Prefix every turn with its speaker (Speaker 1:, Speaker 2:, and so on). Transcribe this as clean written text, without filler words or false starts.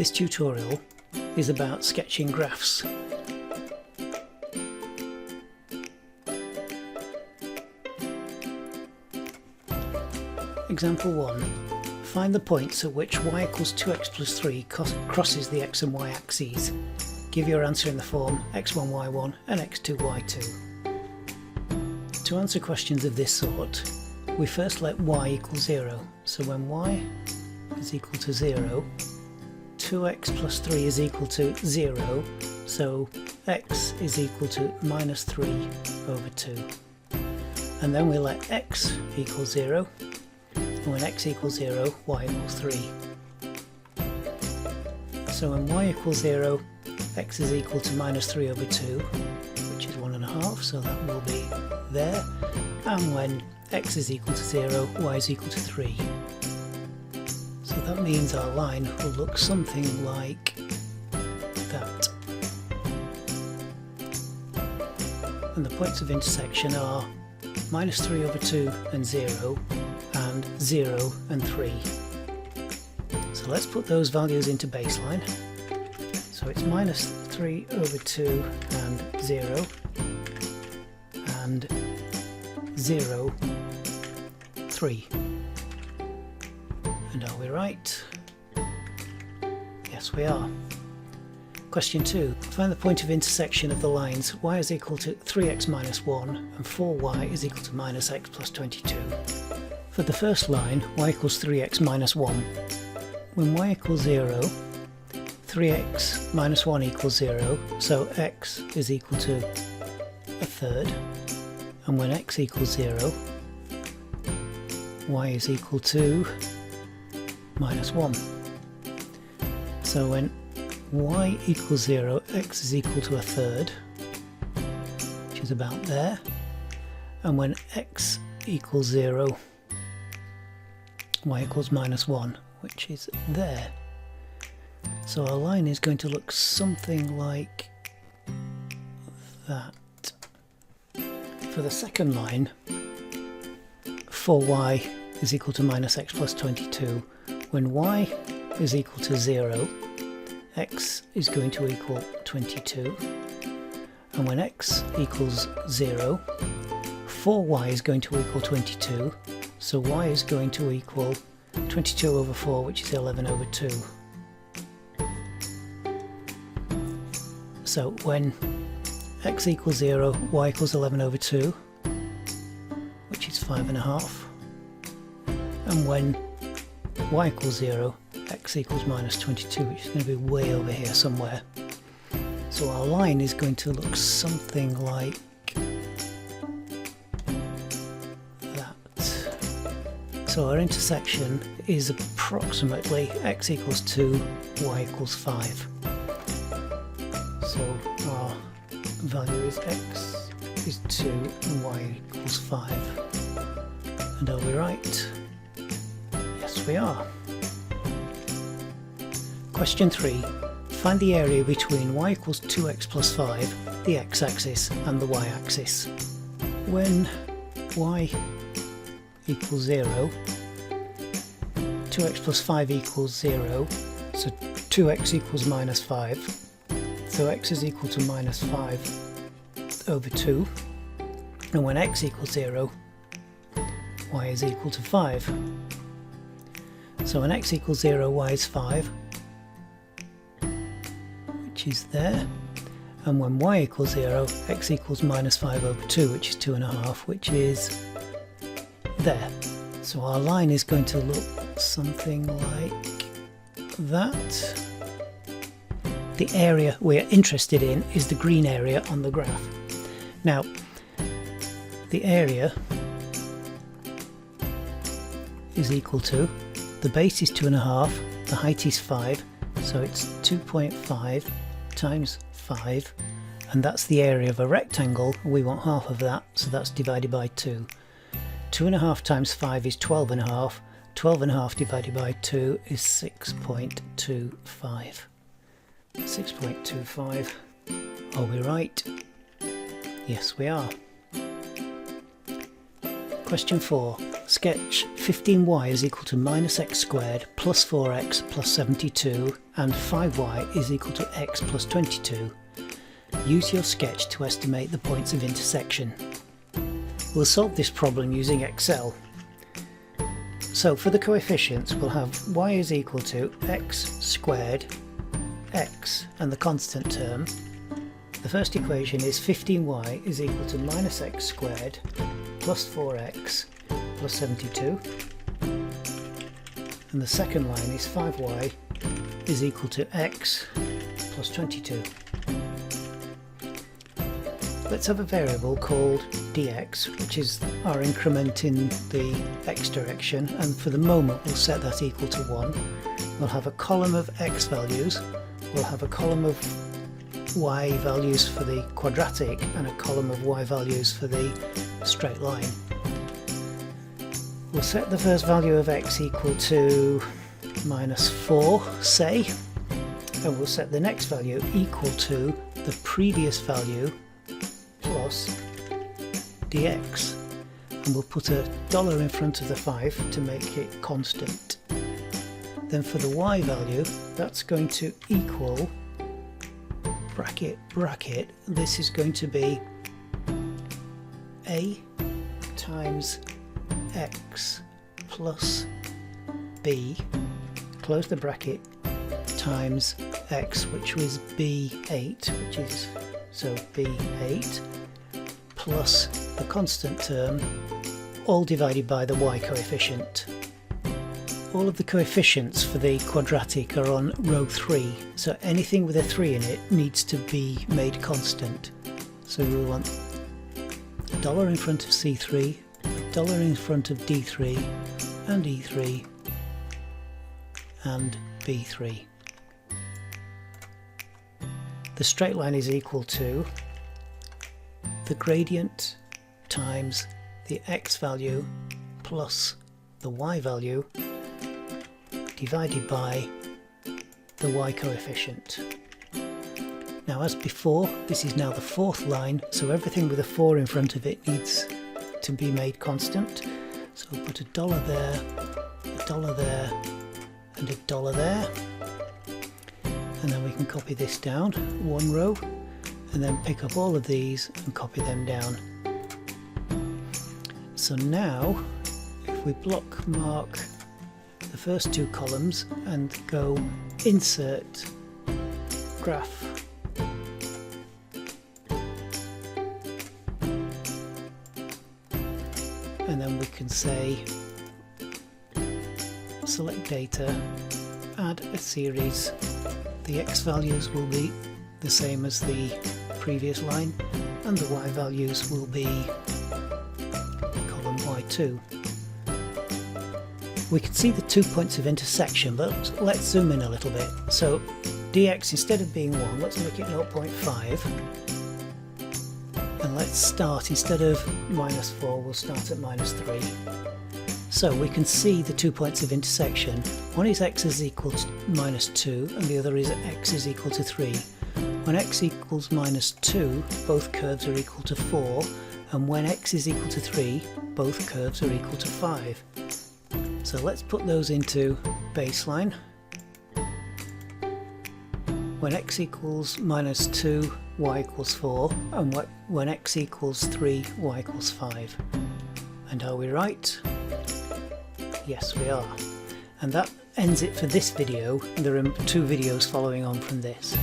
Speaker 1: This tutorial is about sketching graphs. Example 1. Find the points at which y equals 2x plus 3 crosses the x and y axes. Give your answer in the form x1, y1 and x2, y2. To answer questions of this sort, we first let y equal 0. So when y is equal to 0, 2x plus 3 is equal to 0, so x is equal to minus 3 over 2. And then we let x equal 0, and when x equals 0, y equals 3. So when y equals 0, x is equal to minus 3 over 2, which is 1.5, so that will be there. And when x is equal to 0, y is equal to 3. So that means our line will look something like that. And the points of intersection are minus 3 over 2 and 0, and 0 and 3. So let's put those values into baseline. So it's minus 3 over 2 and 0, and 0, 3. And are we right? Yes, we are. Question 2. Find the point of intersection of the lines y is equal to 3x minus 1 and 4y is equal to minus x plus 22. For the first line, y equals 3x minus 1. When y equals 0, 3x minus 1 equals 0, so x is equal to a third. And when x equals 0, y is equal to minus 1. So when y equals 0, x is equal to a third, which is about there. And when x equals 0, y equals minus 1, which is there. So our line is going to look something like that. For the second line, 4y is equal to minus x plus 22. When y is equal to 0, x is going to equal 22. And when x equals 0, 4y is going to equal 22. So y is going to equal 22 over 4, which is 11 over 2. So when x equals 0, y equals 11 over 2, which is 5.5. And when y equals 0, x equals minus 22, which is going to be way over here somewhere. So our line is going to look something like that. So our intersection is approximately x equals 2, y equals 5. So our value is x is 2 and y equals 5. And are we right? Yes, we are. Question 3. Find the area between y equals 2x plus 5, the x-axis, and the y-axis. When y equals 0, 2x plus 5 equals 0, so 2x equals minus 5. So x is equal to minus 5 over 2. And when x equals 0, y is equal to 5. So when x equals 0, y is 5, which is there. And when y equals 0, x equals minus 5 over 2, which is 2.5, which is there. So our line is going to look something like that. The area we're interested in is the green area on the graph. Now, the area is equal to, the base is 2.5, the height is 5, so it's 2.5 times 5, and that's the area of a rectangle. We want half of that, so that's divided by 2. 2.5 times 5 is 12.5. 12.5 divided by 2 is 6.25. 6.25. Are we right? Yes, we are. Question 4. sketch 15y is equal to minus x squared plus 4x plus 72 and 5y is equal to x plus 22. Use your sketch to estimate the points of intersection. We'll solve this problem using Excel. So for the coefficients we'll have y is equal to x squared, x and the constant term. The first equation is 15y is equal to minus x squared plus 4x plus 72. And the second line is 5y is equal to x plus 22. Let's have a variable called dx, which is our increment in the x direction, and for the moment we'll set that equal to 1. We'll have a column of x values, we'll have a column of y values for the quadratic and a column of y values for the straight line. We'll set the first value of x equal to minus 4, say, and we'll set the next value equal to the previous value plus dx, and we'll put a dollar in front of the 5 to make it constant. Then for the y value, that's going to equal bracket bracket, this is going to be a times x plus b, close the bracket, times x, which was b8, which is so b8, plus the constant term, all divided by the y coefficient. All of the coefficients for the quadratic are on row 3, so anything with a 3 in it needs to be made constant. So we want a dollar in front of C3, a dollar in front of D3, and E3, and B3. The straight line is equal to the gradient times the x value plus the y value divided by the y coefficient. Now, as before, this is now the fourth line, so everything with a 4 in front of it needs to be made constant. So we'll put a dollar there, a dollar there, and a dollar there. And then we can copy this down one row and then pick up all of these and copy them down. So now if we block mark the first two columns and go insert graph, and then we can say select data, add a series. The x values will be the same as the previous line and the y values will be column y2. We can see the 2 points of intersection, but let's zoom in a little bit. So dx, instead of being 1, let's make it 0.5, and let's start, instead of -4, we'll start at -3. So we can see the 2 points of intersection. One is x is equal to -2 and the other is x is equal to 3. When x equals -2, both curves are equal to 4, and when x is equal to 3, both curves are equal to 5. So let's put those into baseline. When x equals -2, y equals 4, and when x equals 3, y equals 5. And are we right? Yes, we are. And that ends it for this video. There are 2 videos following on from this.